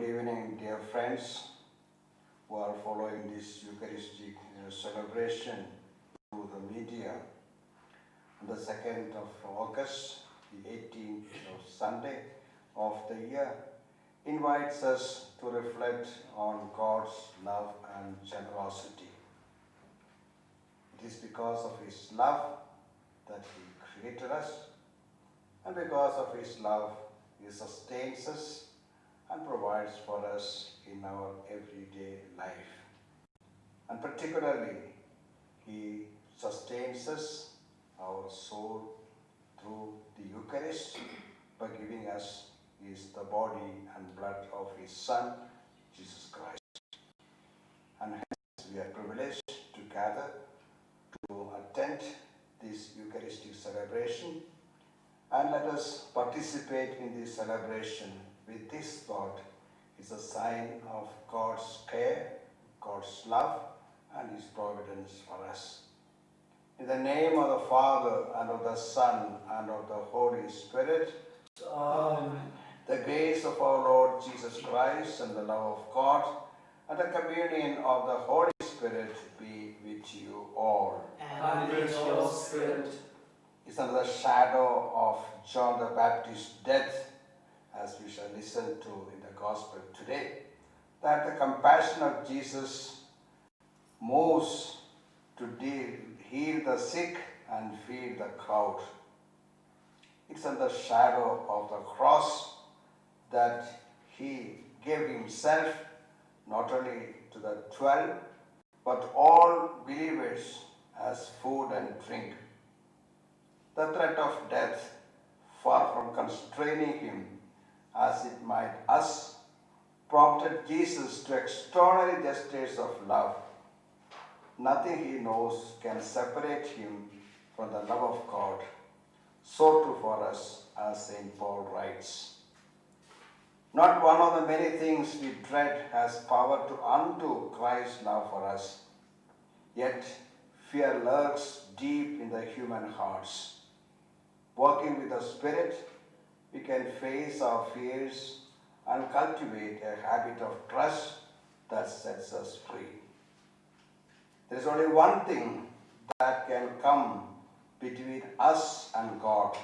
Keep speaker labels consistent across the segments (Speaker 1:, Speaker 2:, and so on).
Speaker 1: evening, dear friends who are following this Eucharistic celebration through the media. On the 2nd of August, the 18th of Sunday of the year, invites us to reflect on God's love and generosity. It is because of His love that He created us, and because of His love, He sustains us and provides for us in our everyday life. And particularly, He sustains us, our soul, through the Eucharist by giving us the body and blood of His Son, Jesus Christ. And hence we are privileged to gather to attend this Eucharistic celebration, and let us participate in this celebration with this thought. It's a sign of God's care, God's love, and His providence for us. In the name of the Father, and of the Son, and of the Holy Spirit.
Speaker 2: Amen.
Speaker 1: The grace of our Lord Jesus Christ, and the love of God, and the communion of the Holy Spirit be with you all.
Speaker 2: And with your spirit.
Speaker 1: It's under the shadow of John the Baptist's death, as we shall listen to in the Gospel today, that the compassion of Jesus moves to heal the sick and feed the crowd. It's under the shadow of the cross that He gave Himself not only to the 12, but all believers as food and drink. The threat of death, far from constraining Him, as it might us, prompted Jesus to extraordinary gestures of love. Nothing He knows can separate Him from the love of God. So too for us, as St. Paul writes. Not one of the many things we dread has power to undo Christ's love for us. Yet fear lurks deep in the human hearts. Working with the Spirit, we can face our fears and cultivate a habit of trust that sets us free. There is only one thing that can come between us and God,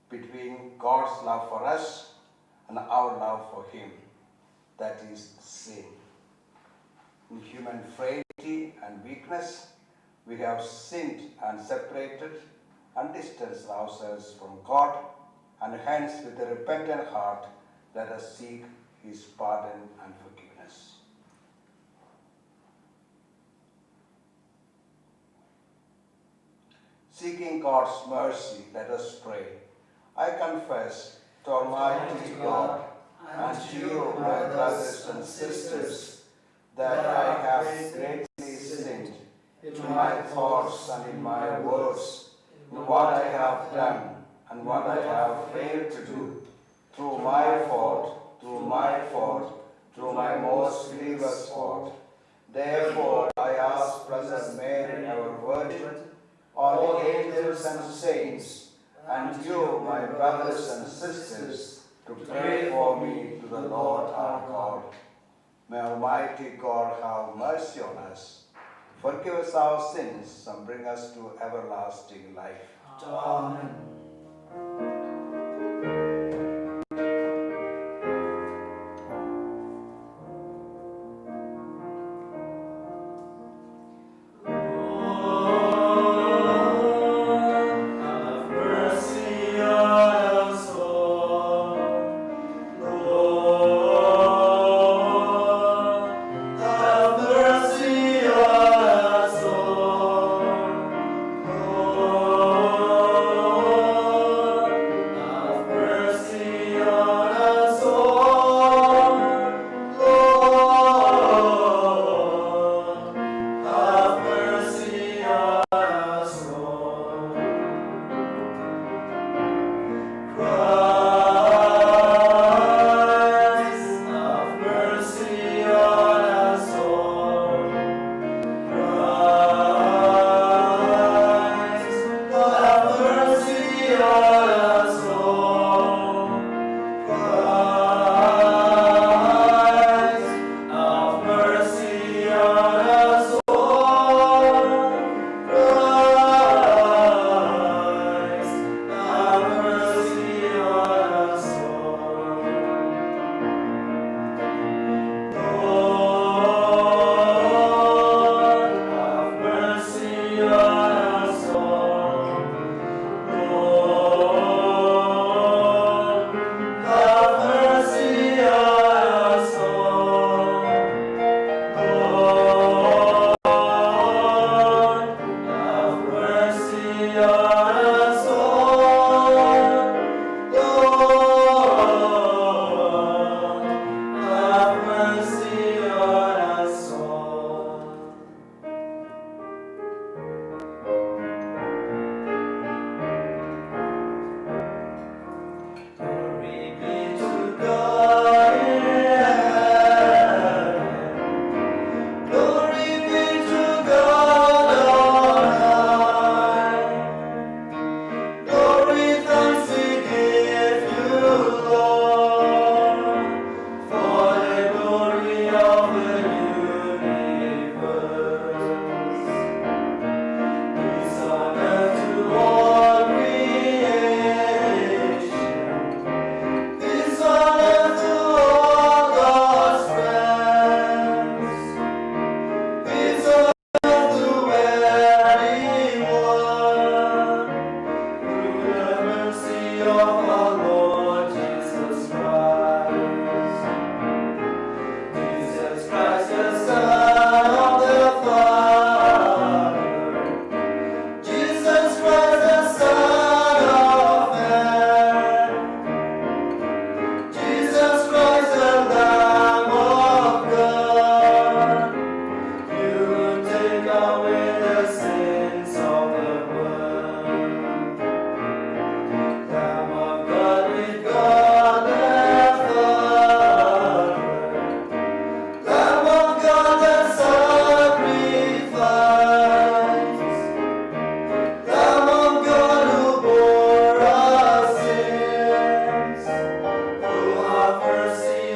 Speaker 1: between God's love for us and our love for Him. That is sin. In human frailty and weakness, we have sinned and separated and distanced ourselves from God, and hence with a repentant heart, let us seek His pardon and forgiveness. Seeking God's mercy, let us pray. I confess to Almighty God and to you, my brothers and sisters, that I have greatly sinned in my thoughts and in my words, in what I have done and what I have failed to do, through my fault, through my most grievous fault. Therefore, I ask Blessed Mary, our Virgin, all the angels and saints, and you, my brothers and sisters, to pray for me to the Lord our God. May Almighty God have mercy on us, forgive us our sins, and bring us to everlasting life.
Speaker 2: Amen.
Speaker 3: Oh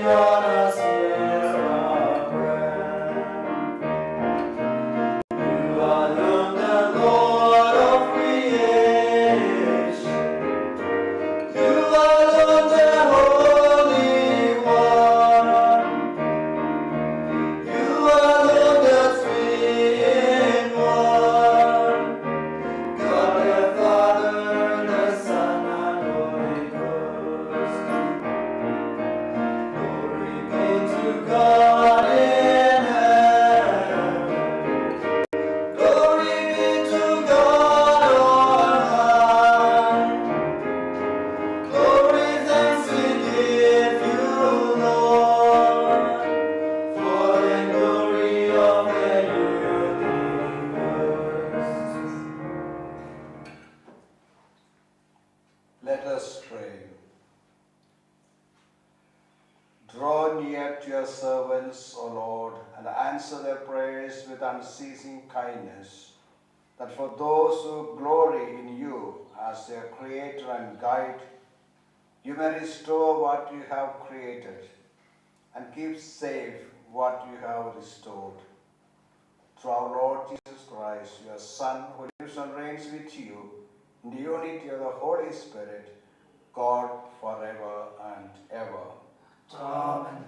Speaker 2: on us, hear our prayer. You alone, the Lord of creation. You alone, the Holy One. You alone, the Three in One. God the Father, the Son, and Holy Ghost. Glory be to God in heaven. Glory be to God on high. Glory, thanks we give you, Lord, for the glory of the universe.
Speaker 1: Let us pray. Draw near to your servants, O Lord, and answer their prayers with unceasing kindness, that for those who glory in you as their Creator and Guide, you may restore what you have created and keep safe what you have restored. Through our Lord Jesus Christ, your Son, who lives and reigns with you in the unity of the Holy Spirit, God forever and ever.
Speaker 2: Amen.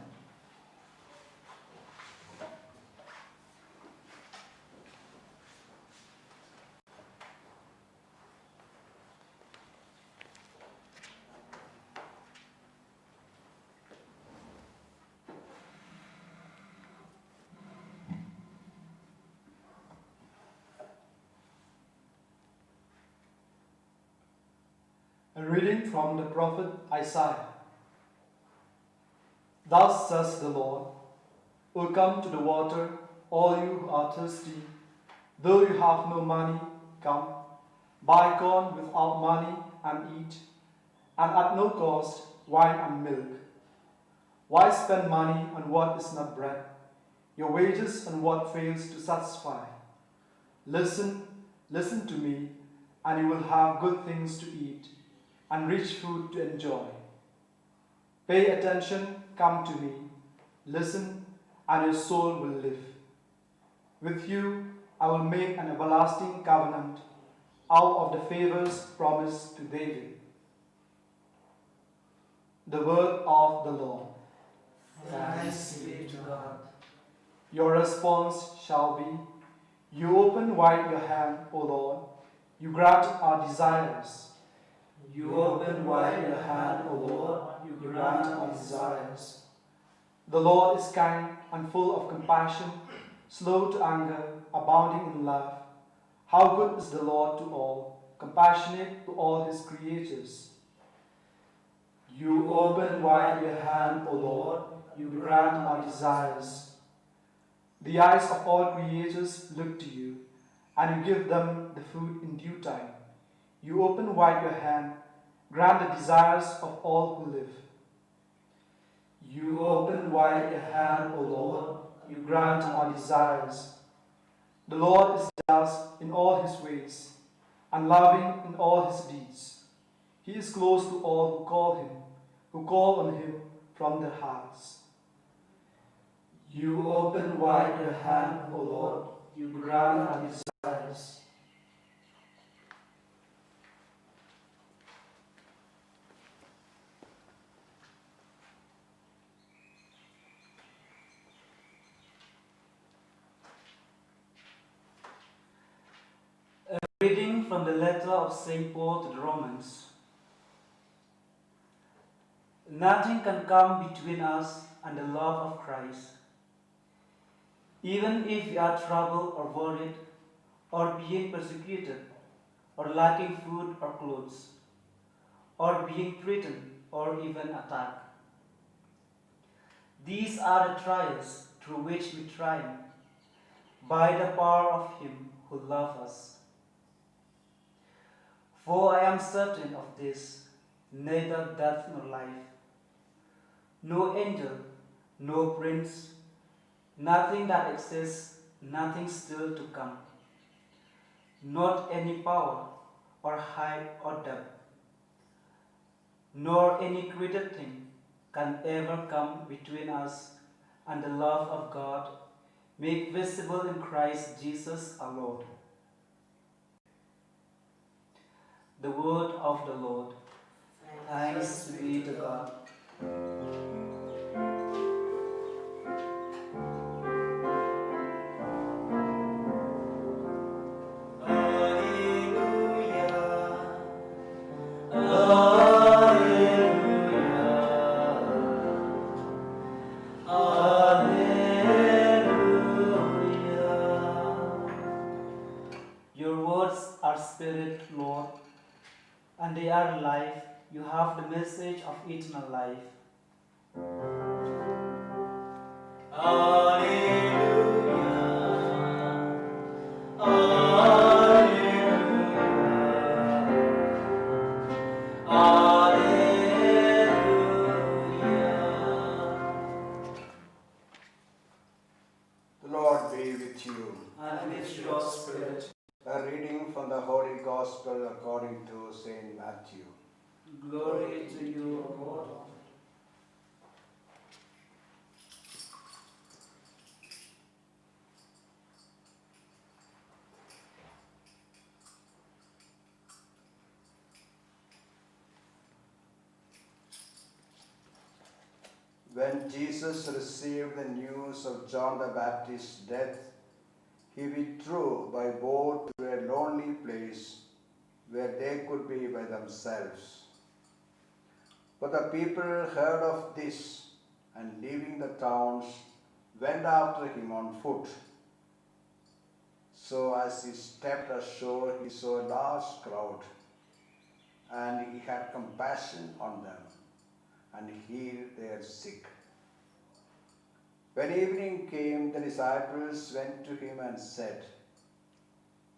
Speaker 2: A reading from the prophet Isaiah. Thus says the Lord, O come to the water, all you who are thirsty. Though you have no money, come, buy corn without money and eat, and at no cost wine and milk. Why spend money on what is not bread, your wages on what fails to satisfy? Listen to me, and you will have good things to eat, and rich food to enjoy. Pay attention, come to me, listen, and your soul will live. With you I will make an everlasting covenant out of the favors promised to David. The word of the Lord.
Speaker 3: Thanks be to God.
Speaker 2: Your response shall be, you open wide your hand, O Lord, you grant our desires.
Speaker 3: You open wide your hand, O Lord, you grant our desires.
Speaker 2: The Lord is kind and full of compassion, slow to anger, abounding in love. How good is the Lord to all, compassionate to all his creatures. You open wide your hand, O Lord, you grant our desires. The eyes of all creatures look to you, and you give them the food in due time. You open wide your hand, grant the desires of all who live. You open wide your hand, O Lord, you grant our desires. The Lord is just in all his ways, and loving in all his deeds. He is close to all who call him, who call on him from their hearts. You open wide your hand, O Lord, you grant our desires. A reading from the letter of St. Paul to the Romans. Nothing can come between us and the love of Christ. Even if we are troubled or worried, or being persecuted, or lacking food or clothes, or being threatened or even attacked. These are the trials through which we triumph, by the power of him who loves us. For I am certain of this, neither death nor life, no angel, no prince, nothing that exists, nothing still to come, not any power or height or depth, nor any created thing
Speaker 3: can ever come between us and the love of God, made visible in Christ Jesus our Lord. The word of the Lord. Thanks be to God. Your words are spirit, Lord, and they are life. You have the message of eternal life.
Speaker 1: The Lord be with you.
Speaker 3: And with your spirit.
Speaker 1: A reading from the Holy Gospel according to Saint Matthew.
Speaker 3: Glory to you, O Lord.
Speaker 1: When Jesus received the news of John the Baptist's death, he withdrew by boat to a lonely place where they could be by themselves. But the people heard of this and, leaving the towns, went after him on foot. So as he stepped ashore, he saw a large crowd, and he had compassion on them and healed their sick. When evening came, the disciples went to him and said,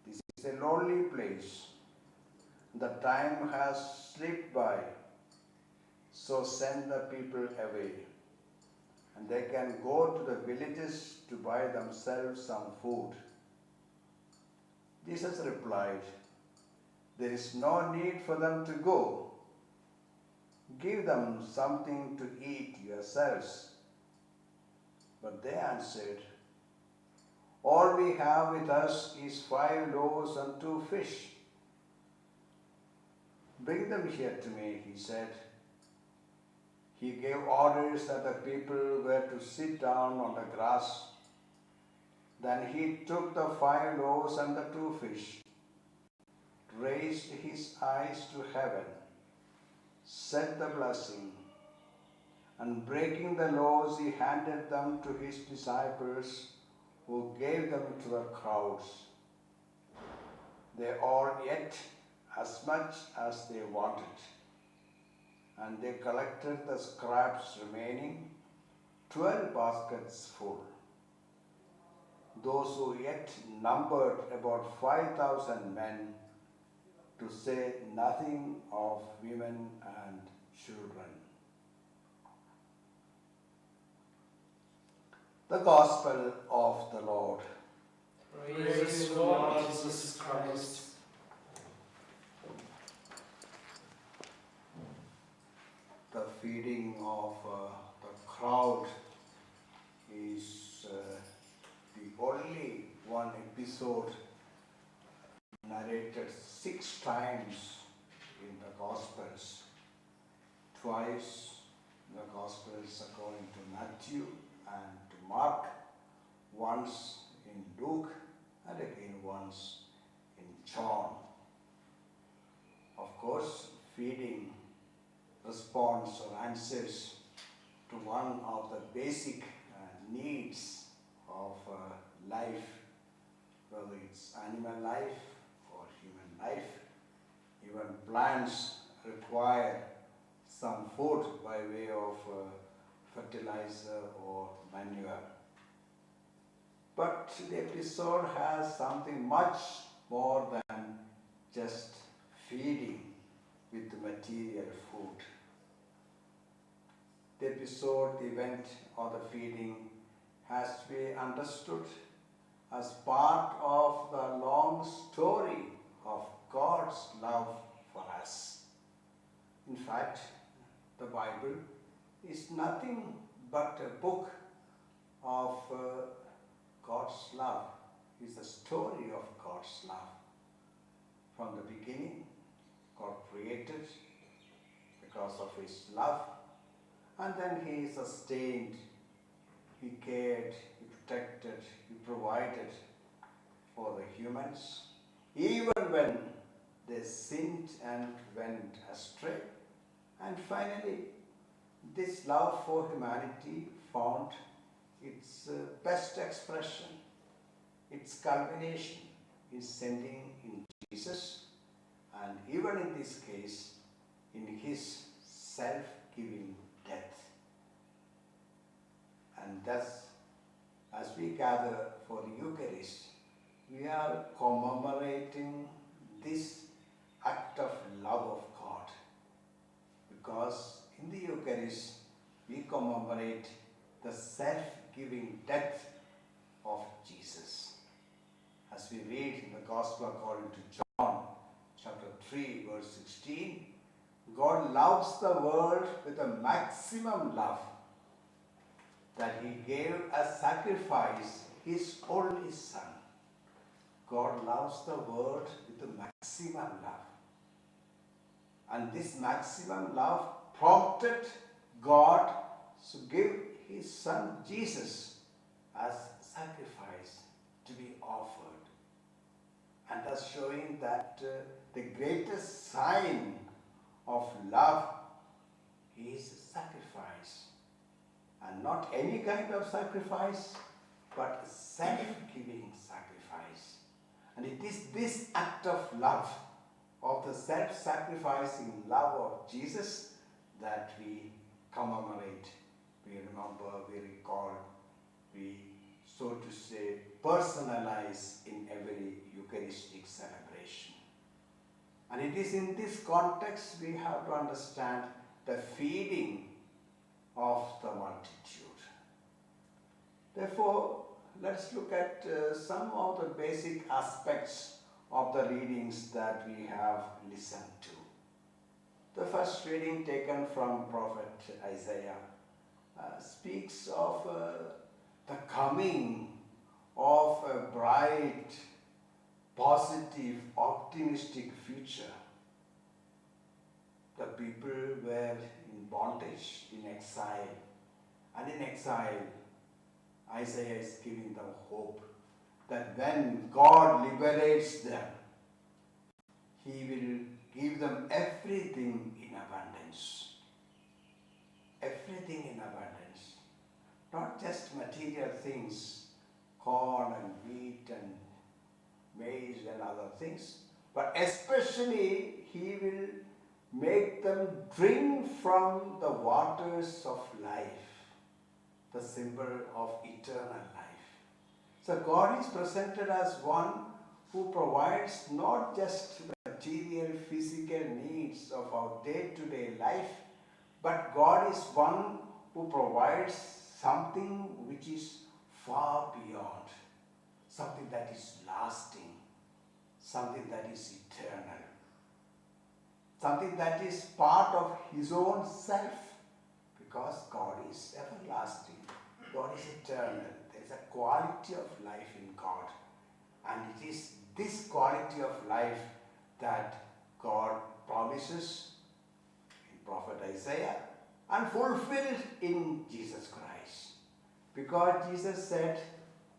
Speaker 1: "This is a lonely place. The time has slipped by. So send the people away, and they can go to the villages to buy themselves some food." Jesus replied, "There is no need for them to go. Give them something to eat yourselves." But they answered, "All we have with us is 5 loaves and 2 fish." "Bring them here to me," he said. He gave orders that the people were to sit down on the grass. Then he took the 5 loaves and the 2 fish, raised his eyes to heaven, said the blessing, and breaking the loaves, he handed them to his disciples, who gave them to the crowds. They all ate as much as they wanted, and they collected the scraps remaining, 12 baskets full. Those who ate numbered about 5,000 men, to say nothing of women and children. The Gospel of the Lord.
Speaker 2: Praise you, Lord Jesus Christ.
Speaker 1: The feeding of the crowd is the only one episode narrated 6 times in the Gospels. Twice in the Gospels according to Matthew and to Mark, once in Luke, and again once in John. Of course, feeding responds or answers to one of the basic needs of life, whether it's animal life or human life. Even plants require some food by way of fertilizer or manure. But the episode has something much more than just feeding with material food. The episode, the event or the feeding has to be understood as part of the long story of God's love for us. In fact, the Bible is nothing but a book of God's love. It's a story of God's love. From the beginning, God created because of His love, and then He sustained, He cared, He protected, He provided for the humans, even when they sinned and went astray. And finally, this love for humanity found its best expression, its culmination in sending in Jesus, and even in this case, in His self-giving death. And thus, as we gather for the Eucharist, we are commemorating this act of love of God, because in the Eucharist we commemorate the self-giving death of Jesus. As we read in the Gospel according to John, chapter 3, verse 16, God loves the world with a maximum love, that He gave as sacrifice His only Son. God loves the world with a maximum love. And this maximum love prompted God to give His Son Jesus as sacrifice to be offered. And thus showing that the greatest sign of love is sacrifice. And not any kind of sacrifice, but a self-giving sacrifice. And it is this act of love, of the self-sacrificing love of Jesus, that we commemorate, we remember, we recall, we, so to say, personalize in every Eucharistic celebration. And it is in this context we have to understand the feeding of the multitude. Therefore, let's look at some of the basic aspects of the readings that we have listened to. The first reading, taken from Prophet Isaiah, speaks of the coming of a bright, positive, optimistic future. The people were in bondage, in exile, and in exile, Isaiah is giving them hope that when God liberates them, He will give them everything in abundance. Everything in abundance. Not just material things, corn and wheat and maize and other things, but especially He will make them drink from the waters of life, the symbol of eternal life. So God is presented as one who provides not just the material, physical needs of our day-to-day life, but God is one who provides something which is far beyond, something that is lasting, something that is eternal, something that is part of His own self, because God is everlasting, God is eternal. There is a quality of life in God, and it is this quality of life that God promises in Prophet Isaiah and fulfilled in Jesus Christ. Because Jesus said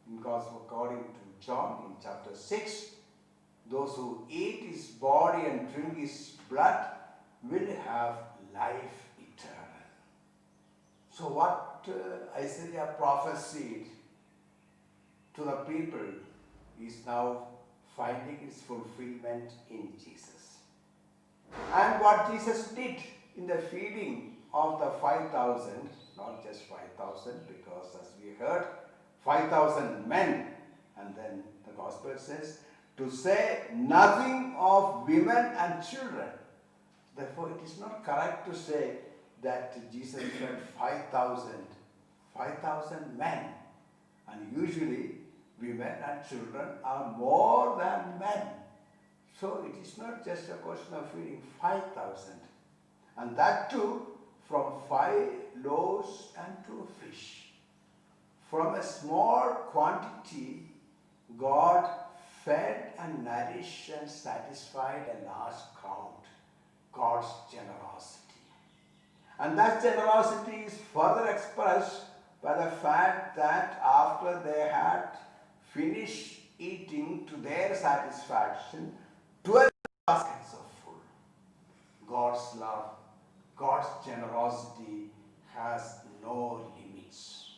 Speaker 1: in Gospel according to John in chapter 6, those who eat His body and drink His blood will have life eternal. So what Isaiah prophesied to the people is now finding its fulfillment in Jesus. And what Jesus did in the feeding of the 5,000, not just 5,000, because as we heard, 5,000 men, and then the Gospel says, to say nothing of women and children. Therefore, it is not correct to say that Jesus fed 5,000 men. And usually, women and children are more than men. So it is not just a question of feeding 5,000. And that too, from 5 loaves and 2 fish. From a small quantity, God fed and nourished and satisfied a large crowd. God's generosity. And that generosity is further expressed by the fact that after they had finished eating to their satisfaction, 12 baskets of food. God's love, God's generosity has no limits.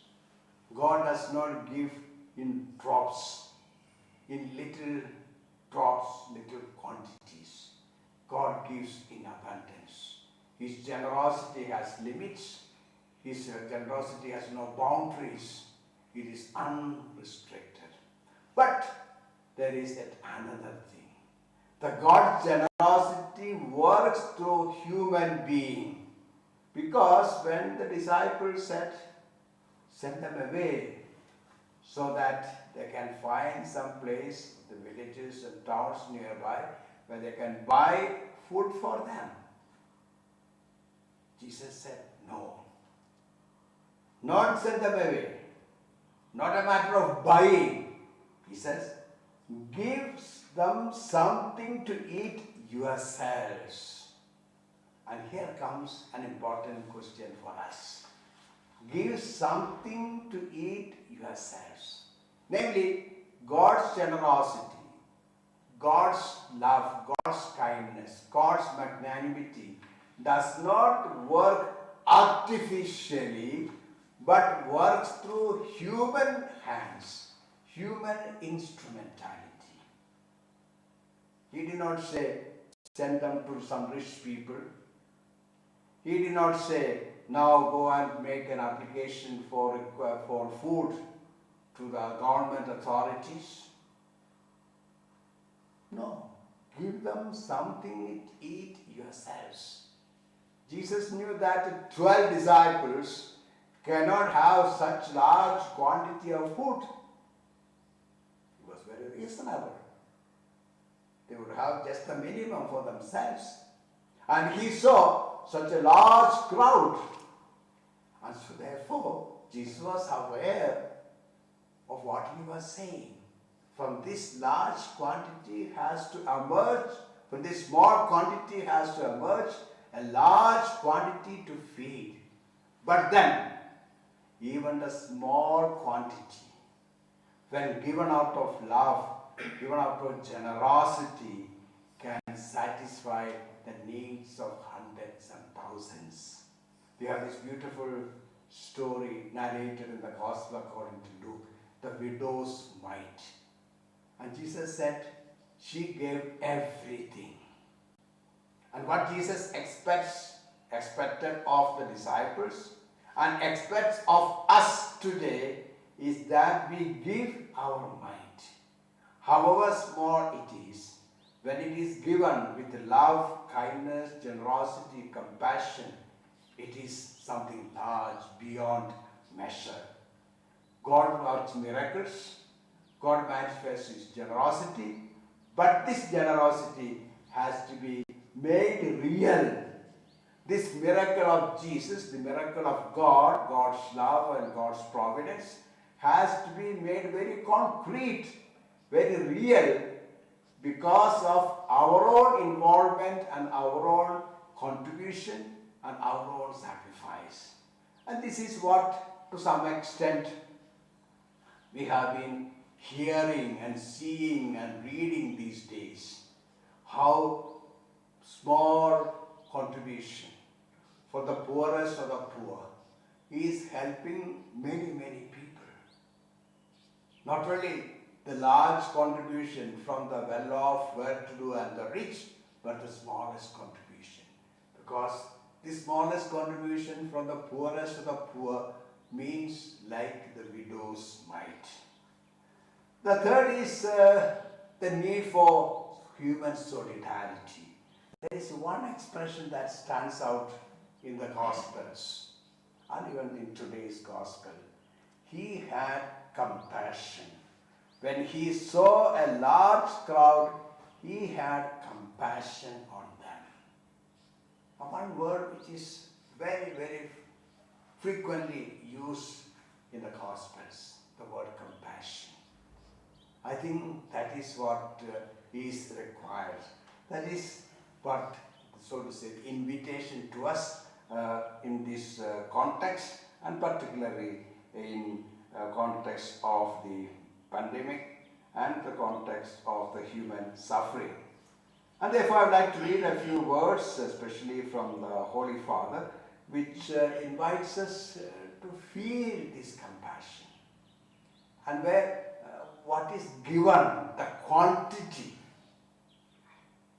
Speaker 1: God does not give in drops, in little drops, little quantities. God gives in abundance. His generosity has limits. His generosity has no boundaries. It is unrestricted. But there is yet another thing. The God's generosity works through human being. Because when the disciples said, send them away so that they can find some place, the villages and towns nearby, where they can buy food for them. Jesus said, no. Not send them away. Not a matter of buying. He says, give them something to eat yourselves. And here comes an important question for us. Give something to eat yourselves. Namely, God's generosity, God's love, God's kindness, God's magnanimity does not work artificially, but works through human hands, human instrumentality. He did not say, send them to some rich people. He did not say, now go and make an application for food to the government authorities. No, give them something to eat yourselves. Jesus knew that 12 disciples cannot have such large quantity of food. It was very reasonable. They would have just the minimum for themselves. And he saw such a large crowd. And so therefore, Jesus was aware of what he was saying. From this large quantity has to emerge, from this small quantity has to emerge a large quantity to feed. But then, even the small quantity, when given out of love, given out of generosity, can satisfy the needs of hundreds and thousands. We have this beautiful story narrated in the Gospel according to Luke, the widow's mite. And Jesus said, she gave everything. And what Jesus expected of the disciples and expects of us today is that we give our might, however small it is, when it is given with love, kindness, generosity, compassion, it is something large beyond measure. God works miracles, God manifests His generosity, but this generosity has to be made real. This miracle of Jesus, the miracle of God, God's love and God's providence, has to be made very concrete, very real, because of our own involvement and our own contribution and our own sacrifice. And this is what, to some extent, we have been hearing and seeing and reading these days. How small contribution for the poorest of the poor is helping many, many people. Not only the large contribution from the well-off, well-to-do and the rich, but the smallest contribution. Because the smallest contribution from the poorest of the poor means like the widow's mite. The third is the need for human solidarity. There is one expression that stands out in the Gospels and even in today's Gospel. He had compassion. When he saw a large crowd, he had compassion on them. One word which is very, very frequently used in the Gospels, the word compassion. I think that is what is required. That is what, so to say, the invitation to us in this context, and particularly in context of the pandemic and the context of the human suffering. And therefore, I'd like to read a few words, especially from the Holy Father, which invites us to feel this compassion. And where what is given, the quantity,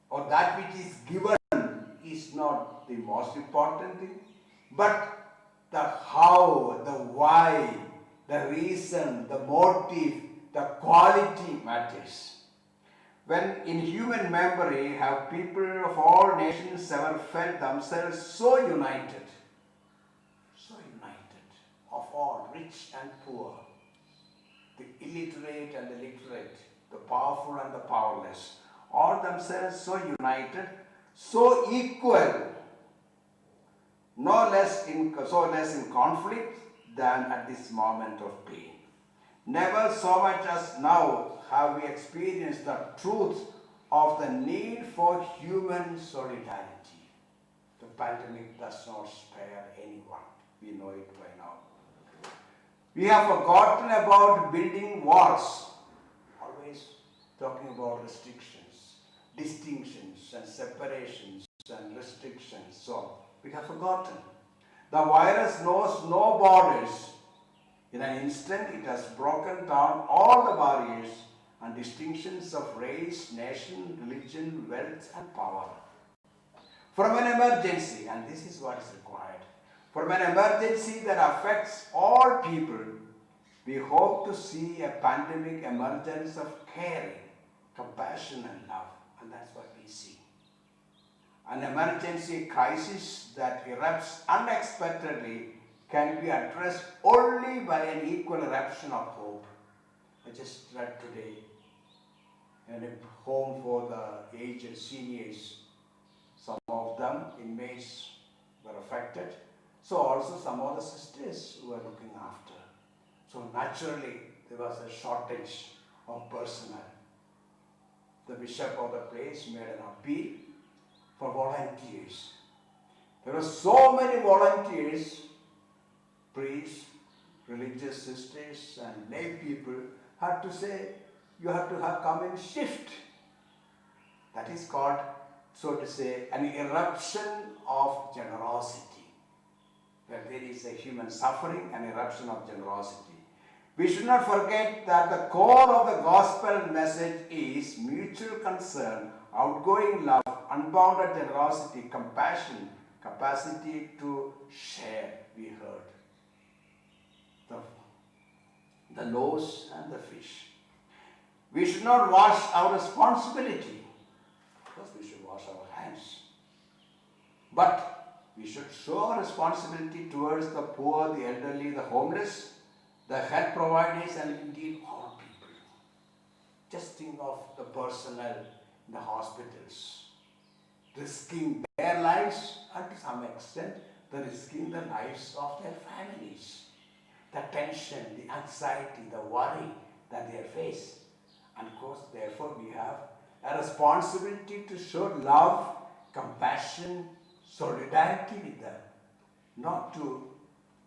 Speaker 1: or that which is given is not the most important thing, but the how, the why, the reason, the motive, the quality matters. When in human memory have people of all nations ever felt themselves so united, of all, rich and poor, the illiterate and the literate, the powerful and the powerless, all themselves so united, so equal, so less in conflict than at this moment of pain. Never so much as now have we experienced the truth of the need for human solidarity. The pandemic does not spare anyone. We know it by now. We have forgotten about building walls, always talking about restrictions, distinctions and separations and restrictions. So we have forgotten. The virus knows no borders. In an instant, it has broken down all the barriers and distinctions of race, nation, religion, wealth, and power. From an emergency, and this is what is required, from an emergency that affects all people, we hope to see a pandemic emergence of caring, compassion, and love, and that's what we see. An emergency crisis that erupts unexpectedly can be addressed only by an equal eruption of hope. I just read today in a home for the aged seniors, some of them, inmates, were affected. So also some of the sisters who were looking after. So naturally, there was a shortage of personnel. The bishop of the place made an appeal for volunteers. There were so many volunteers, priests, religious sisters, and lay people had to say, you have to have come in shift. That is called, so to say, an eruption of generosity. Where there is a human suffering, an eruption of generosity. We should not forget that the core of the gospel message is mutual concern, outgoing love, unbounded generosity, compassion, capacity to share, we heard. The loaves and the fish. We should not wash our responsibility. Of course, we should wash our hands. But we should show our responsibility towards the poor, the elderly, the homeless, the health providers, and indeed all people. Just think of the personnel in the hospitals, risking their lives and to some extent, risking the lives of their families. The tension, the anxiety, the worry that they face. And of course, therefore, we have a responsibility to show love, compassion, solidarity with them, not to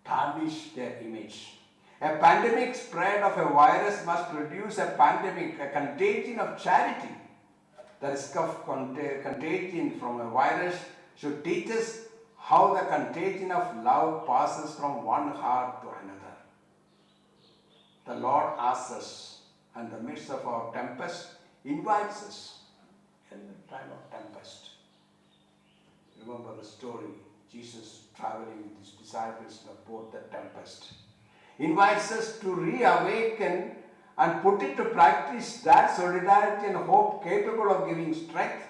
Speaker 1: tarnish their image. A pandemic spread of a virus must produce a pandemic, a contagion of charity. The risk of contagion from a virus should teach us how the contagion of love passes from one heart to another. The Lord asks us, in the midst of our tempest, invites us in the time of tempest. Remember the story, Jesus traveling with his disciples aboard the tempest. Invites us to reawaken and put into practice that solidarity and hope capable of giving strength,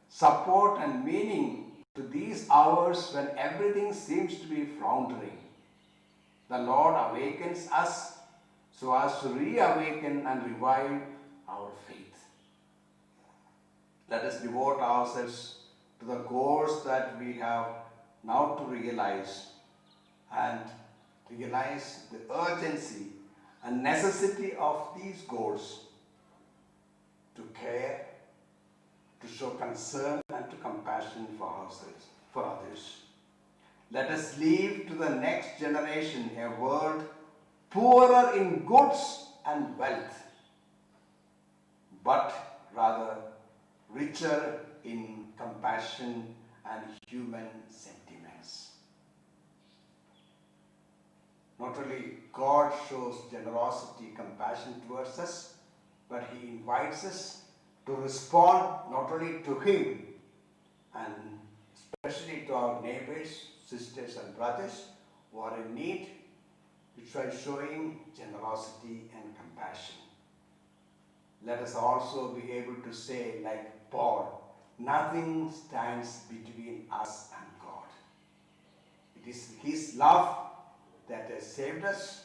Speaker 1: support, and meaning to these hours when everything seems to be floundering. The Lord awakens us so as to reawaken and revive our faith. Let us devote ourselves to the goals that we have now to realize the urgency and necessity of these goals, to care, to show concern and to compassion for ourselves, for others. Let us leave to the next generation a world poorer in goods and wealth, but rather richer in compassion and human sentiments. Not only God shows generosity, compassion towards us, but He invites us to respond not only to Him and especially to our neighbors, sisters and brothers who are in need, which by showing generosity and compassion. Let us also be able to say, like Paul, nothing stands between us and God. It is His love that has saved us.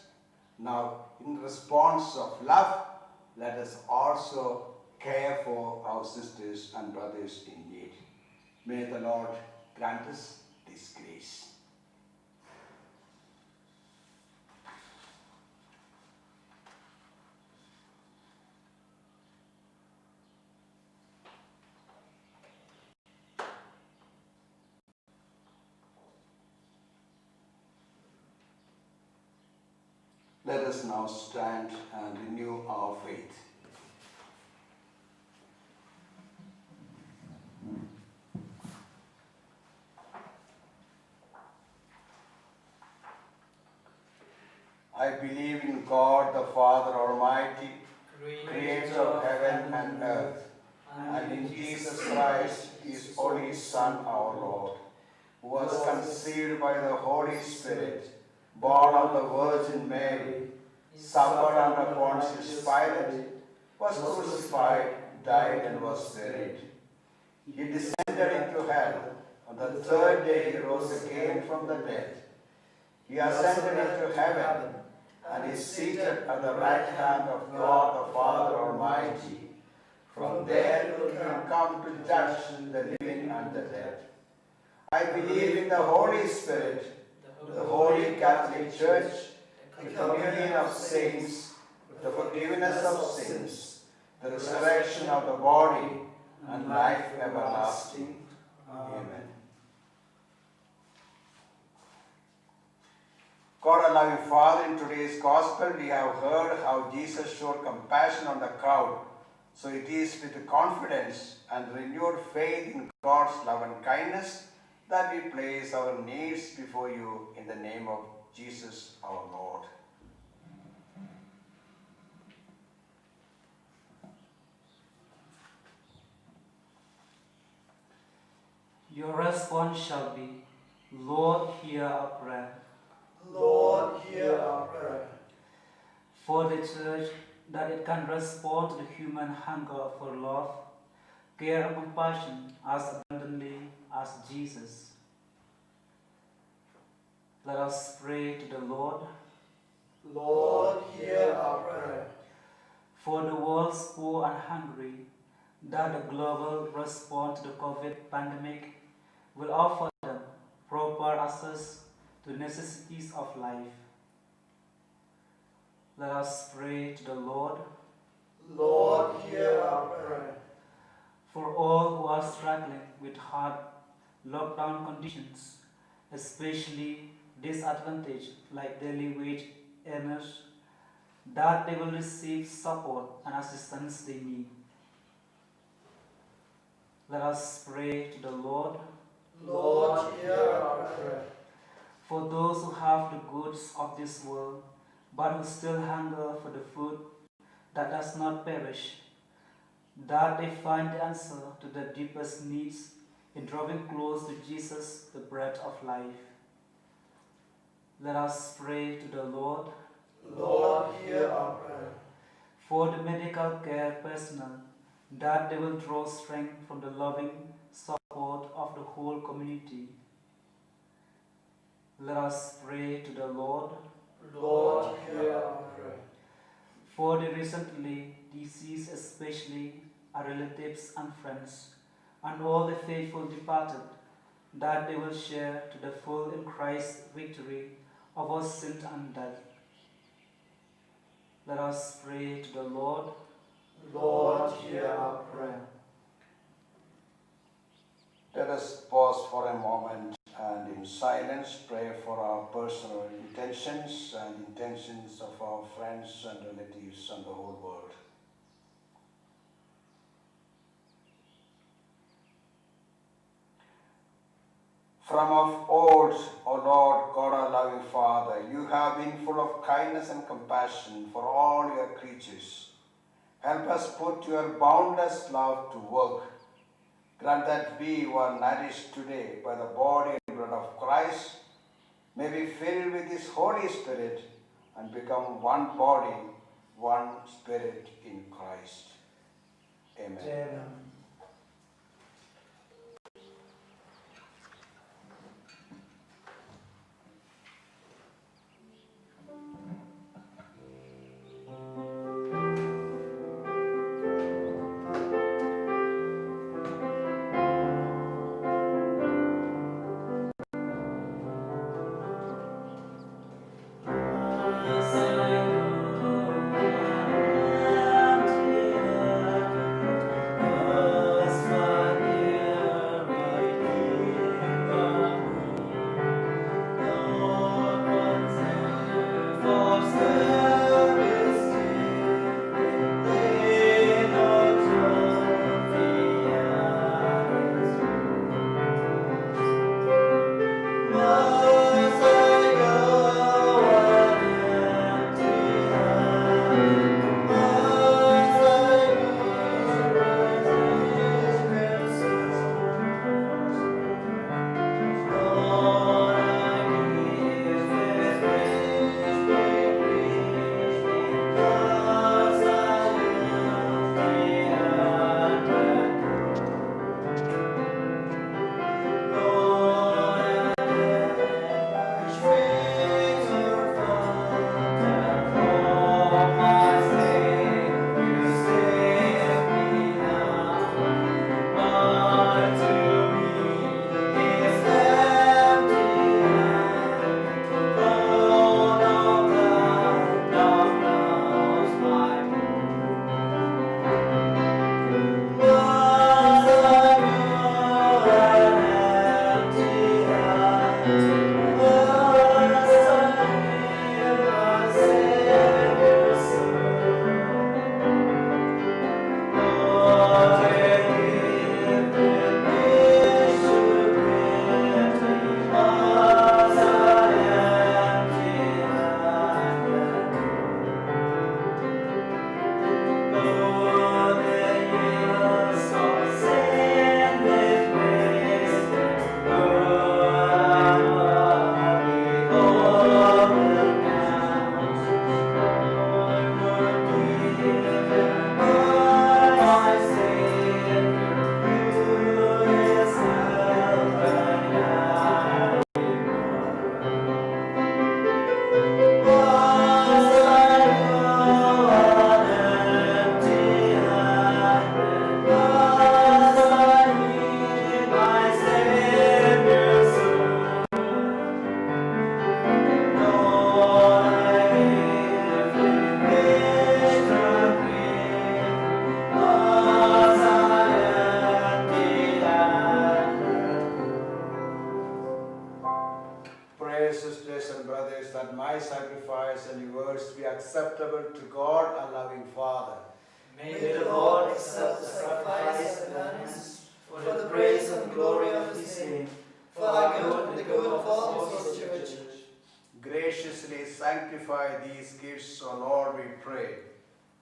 Speaker 1: Now, in response of love, let us also care for our sisters and brothers in need. May the Lord grant us this grace. Let us now stand and renew our faith. I believe in God the Father Almighty, creator of heaven and earth, and in Jesus Christ, His only Son, our Lord, who was conceived by the Holy Spirit, born of the Virgin Mary, suffered under Pontius Pilate, was crucified, died, and was buried. He descended into hell. On the third day He rose again from the dead. He ascended into heaven and is seated at the right hand of God the Father Almighty. From there He will come to judge the living and the dead. I believe in the Holy Spirit, the Holy Catholic Church, the communion of saints, the forgiveness of sins, the resurrection of the body, and life everlasting. Amen. God, our loving Father, in today's Gospel we have heard how Jesus showed compassion on the crowd. So it is with confidence and renewed faith in God's love and kindness that we place our needs before you in the name of Jesus our Lord.
Speaker 3: Your response shall be, Lord, hear our prayer.
Speaker 2: Lord, hear our prayer.
Speaker 3: For the Church, that it can respond to the human hunger for love, care and compassion as abundantly as Jesus. Let us pray to the Lord.
Speaker 2: Lord, hear our prayer.
Speaker 3: For the world's poor and hungry, that the global response to the COVID pandemic will offer them proper access to necessities of life. Let us pray to the Lord.
Speaker 2: Lord, hear our prayer.
Speaker 3: For all who are struggling with hard lockdown conditions, especially disadvantaged like daily wage earners, that they will receive support and assistance they need. Let us pray to the Lord.
Speaker 2: Lord, hear our prayer.
Speaker 3: For those who have the goods of this world, but who still hunger for the food that does not perish, that they find the answer to their deepest needs in drawing close to Jesus, the bread of life. Let us pray to the Lord.
Speaker 2: Lord, hear our prayer.
Speaker 3: For the medical care personnel, that they will draw strength from the loving support of the whole community. Let us pray to the Lord.
Speaker 2: Lord, hear our prayer.
Speaker 3: For the recently deceased, especially our relatives and friends, and all the faithful departed, that they will share to the full in Christ's victory over sin and death. Let us pray to the Lord.
Speaker 2: Lord, hear our prayer.
Speaker 1: Let us pause for a moment and in silence pray for our personal intentions and intentions of our friends and relatives and the whole world. From of old, O Lord God our loving Father, you have been full of kindness and compassion for all your creatures. Help us put your boundless love to work. Grant that we who are nourished today by the body and blood of Christ may be filled with His Holy Spirit and become one body, one spirit in Christ. Amen.
Speaker 2: Amen.
Speaker 1: Pray, sisters and brothers, that my sacrifice and yours be acceptable to God, our loving Father.
Speaker 4: May the Lord accept the sacrifice and offerings for the praise and glory of His name, for our good and the good of all His church.
Speaker 1: Graciously sanctify these gifts, O Lord, we pray,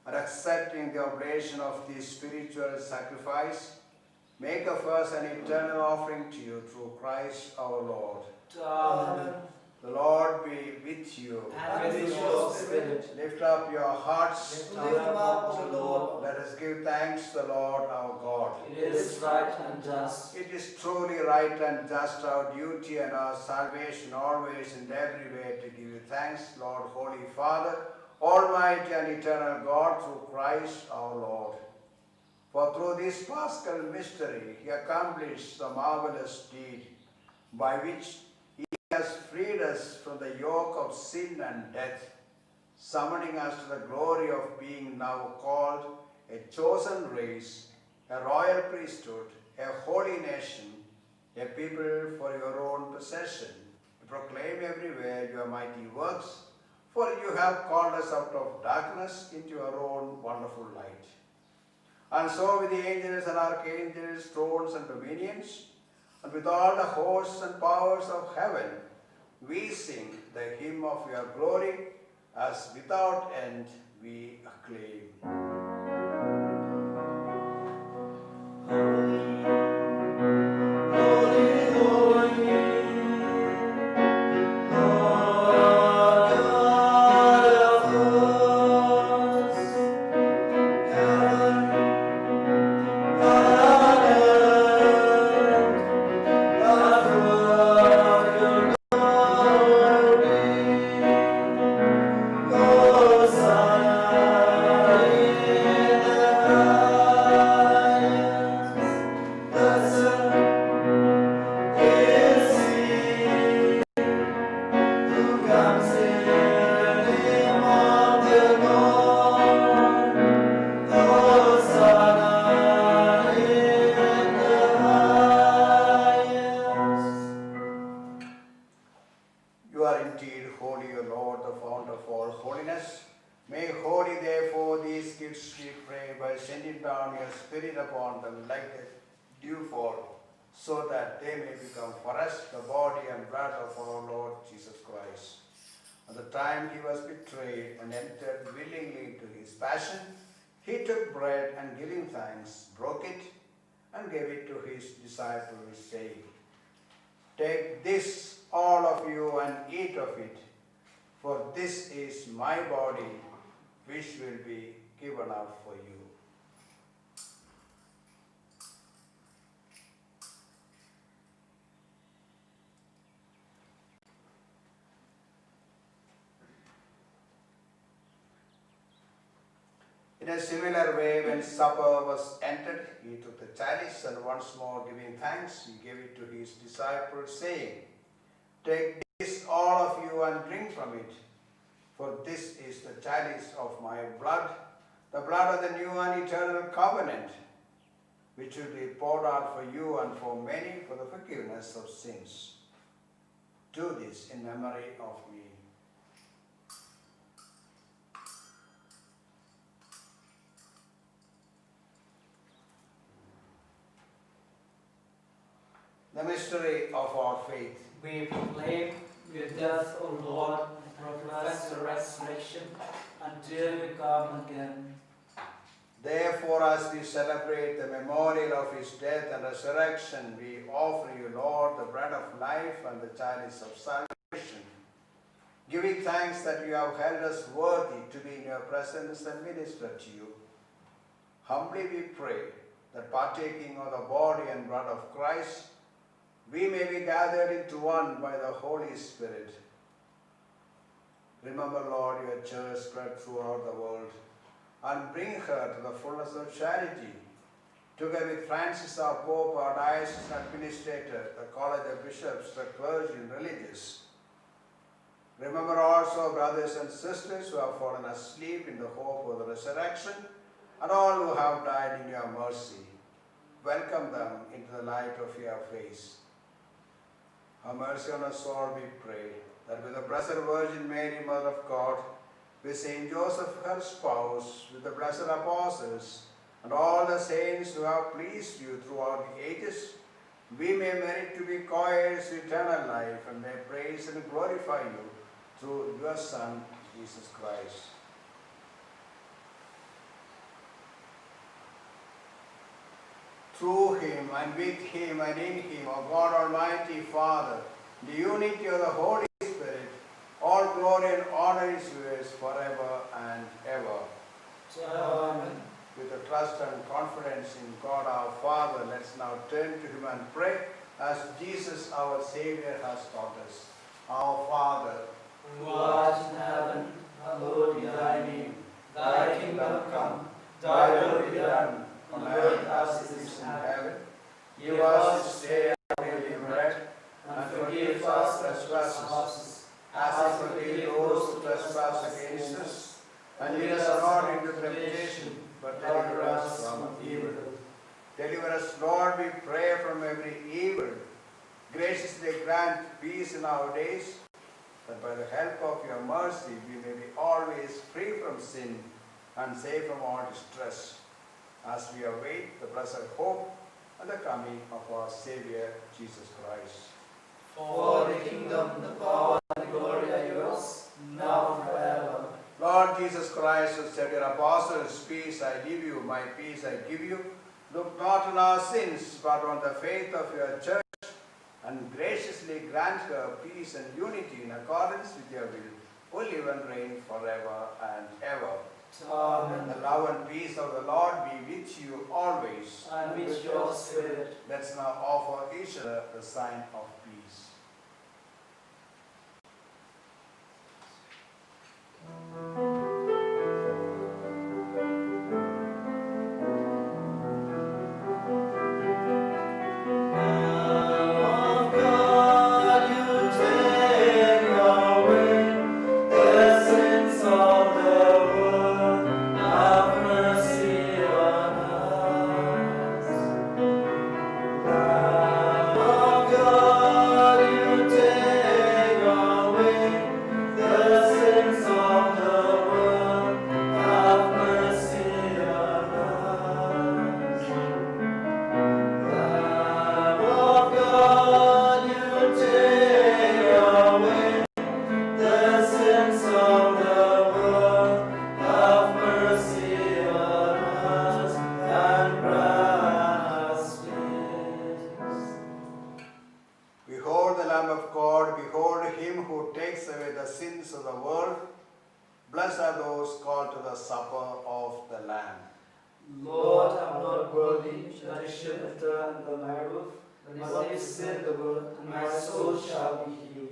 Speaker 1: and accepting the oblation of this spiritual sacrifice, make of us an eternal offering to you through Christ our Lord.
Speaker 4: Amen.
Speaker 1: The Lord be with you.
Speaker 4: And with your spirit.
Speaker 1: Lift up your hearts.
Speaker 4: Lift them up, O Lord.
Speaker 1: Let us give thanks to the Lord our God.
Speaker 4: It is right and just.
Speaker 1: It is truly right and just, our duty and our salvation, always and every way to give you thanks, Lord, Holy Father, Almighty and eternal God, through Christ our Lord. For through this Paschal mystery, He accomplished the marvelous deed by which he has freed us from the yoke of sin and death, summoning us to the glory of being now called a chosen race, a royal priesthood, a holy nation, a people for your own possession, to proclaim everywhere your mighty works, for you have called us out of darkness into your own wonderful light. And so with the angels and archangels, thrones and dominions, and with all the hosts and powers of heaven, we sing the hymn of your glory, as without end we acclaim. You are indeed holy, O Lord, the fount of all holiness. Make holy, therefore, these gifts, we pray, by sending down your Spirit upon them like a dewfall, so that they may become for us the body and blood of our Lord Jesus Christ. At the time he was betrayed and entered willingly into his passion, he took bread and, giving thanks, broke it and gave it to his disciples, saying, "Take this, all of you, and eat of it, for this is my body, which will be given up for you." In a similar way, when supper was ended, he took the chalice, and once more giving thanks, he gave it to his disciples, saying, "Take this, all of you, and drink from it, for this is the chalice of my blood, the blood of the new and eternal covenant, which will be poured out for you and for many for the forgiveness of sins. Do this in memory of me." The mystery of our faith.
Speaker 3: We proclaim your death, O Lord, and profess your resurrection until you come again.
Speaker 1: Therefore, as we celebrate the memorial of his death and resurrection, we offer you, Lord, the bread of life and the chalice of salvation, giving thanks that you have held us worthy to be in your presence and minister to you. Humbly we pray that, partaking of the body and blood of Christ, we may be gathered into one by the Holy Spirit. Remember, Lord, your church spread throughout the world, and bring her to the fullness of charity, together with Francis, our Pope, our diocesan administrator, the College of Bishops, the clergy and religious. Remember also brothers and sisters who have fallen asleep in the hope of the resurrection, and all who have died in your mercy. Welcome them into the light of your face. Have mercy on us all, we pray, that with the Blessed Virgin Mary, Mother of God, with Saint Joseph, her spouse, with the blessed apostles, and all the saints who have pleased you throughout the ages, we may merit to be co-heirs to eternal life, and may praise and glorify you through your Son, Jesus Christ. Through him, and with him, and in him, O God Almighty Father, the unity of the Holy Spirit, all glory and honor is yours forever and ever.
Speaker 4: Amen.
Speaker 1: With the trust and confidence in God our Father, let's now turn to him and pray, as Jesus our Savior has taught us. Our Father,
Speaker 4: Who art in heaven, hallowed be thy name. Thy kingdom come, thy will be done, on earth as it is in heaven. Give us this day our daily bread, and
Speaker 1: us against us, and lead us not into temptation, but deliver us from evil. Deliver us, Lord, we pray, from every evil. Graciously grant peace in our days, that by the help of your mercy we may be always free from sin and safe from all distress, as we await the blessed hope and the coming of our Saviour, Jesus Christ.
Speaker 4: For the kingdom, the power, and the glory are yours, now and forever.
Speaker 1: Lord Jesus Christ, who said to your apostles, peace I leave you, my peace I give you, look not on our sins, but on the faith of your church, and graciously grant her peace and unity in accordance with your will, who live and reign forever and ever.
Speaker 4: Amen.
Speaker 1: The love and peace of the Lord be with you always.
Speaker 4: And with your spirit.
Speaker 1: Let's now offer each other the sign of peace. Behold the Lamb of God, behold him who takes away the sins of the world. Blessed are those called to the supper of the Lamb.
Speaker 4: Lord, I am not worthy that you should enter under my roof, but you said the word, and my soul shall be healed.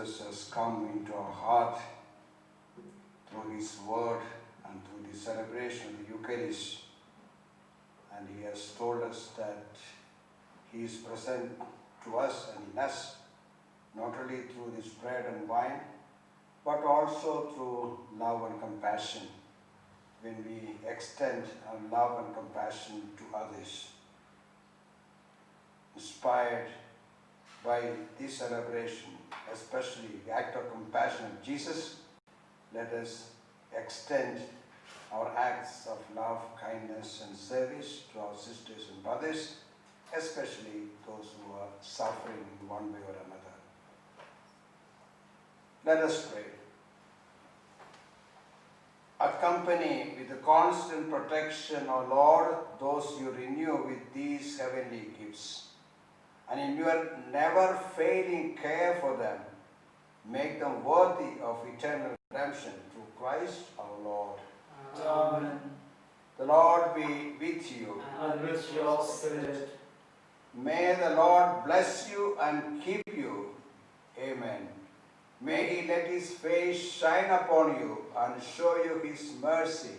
Speaker 1: Jesus has come into our heart through His Word and through the celebration of the Eucharist. And He has told us that He is present to us and in us, not only through this bread and wine, but also through love and compassion, when we extend our love and compassion to others. Inspired by this celebration, especially the act of compassion of Jesus, let us extend our acts of love, kindness, and service to our sisters and brothers, especially those who are suffering in one way or another. Let us pray. Accompany with the constant protection, O Lord, those you renew with these heavenly gifts, and in your never-failing care for them, make them worthy of eternal redemption through Christ our Lord.
Speaker 3: Amen.
Speaker 1: The Lord be with you.
Speaker 3: And with your spirit.
Speaker 1: May the Lord bless you and keep you. Amen. May He let His face shine upon you and show you His mercy.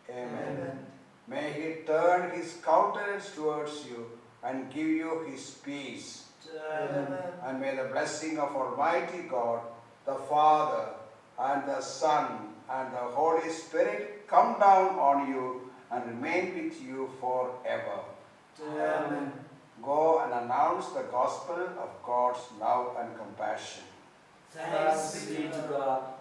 Speaker 1: Amen.
Speaker 3: Amen.
Speaker 1: May He turn His countenance towards you and give you His peace.
Speaker 3: Amen.
Speaker 1: And may the blessing of Almighty God, the Father, and the Son, and the Holy Spirit come down on you and remain with you forever.
Speaker 3: Amen.
Speaker 1: Go and announce the gospel of God's love and compassion.
Speaker 3: Thanks be to God.